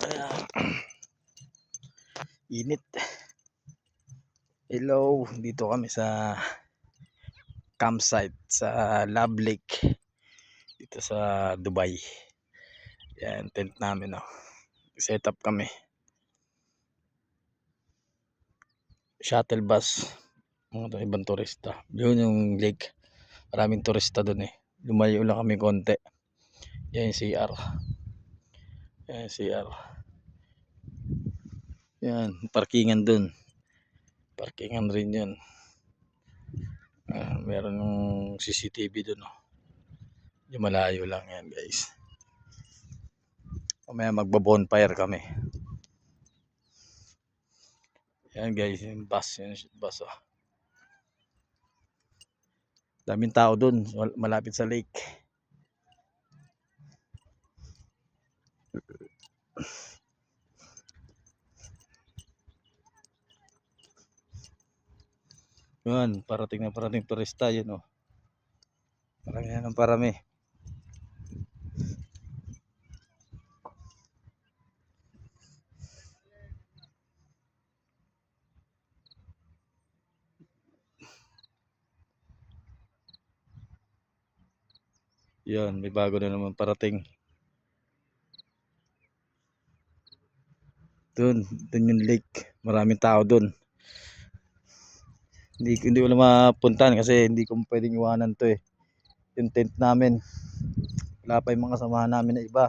Ayan. Init. Hello, dito kami sa campsite sa Love Lake dito sa Dubai. Yan, tent namin, oh. Set up kami. Shuttle bus, mga ibang turista. Yun yung lake. Maraming turista doon eh. Lumayo lang kami konti. Yan yung CR. Yan yung CR. Yan, parkingan doon. Parkingan rin yun. Meron yung CCTV doon, oh. Yung malayo lang yan, guys. Mamaya magbo-bonfire kami. Yan, guys, yung bus, oh. Daming tao doon, malapit sa lake. Yan, parating na parating turista yun, oh. Parang yan ang parami. Yan, may bago na naman parating. Doon yung lake. Maraming tao doon. Hindi ko na mapuntahan kasi hindi ko pwedeng iwanan to eh. Yung tent namin. Wala pa yung mga samahan namin na iba.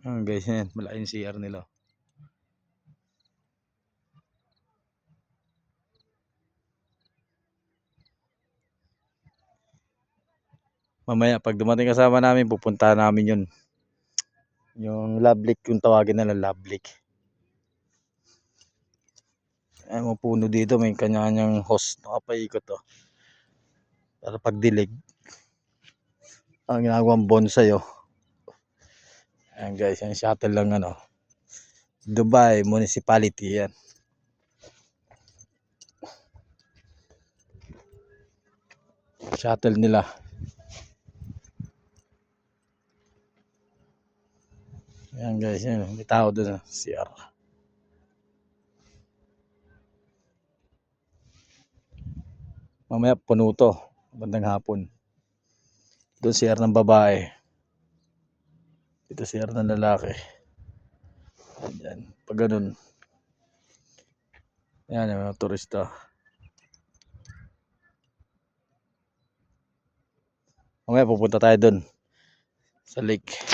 Guys, yan. Malaking CR nila. Mamaya pag dumating kasama namin, pupuntahan namin yun. Yung Love Lake, yung tawagin nila Love Lake. Ay, mga puno dito, may kanya-kanyang host. Nakapaikot, oh. Para pag dilig, ang ginagawang bonsai, oh. Ayan, guys, yung shuttle lang, ano. Dubai Municipality, yan. Shuttle nila. Ayan, guys, yan. May tao doon, CR. Mamaya puno to, bandang hapon. Doon CR ng babae. Dito CR ng lalaki. Ayan, pag ganun. Ayan, yung mga turista. Mamaya pupunta tayo doon sa lake.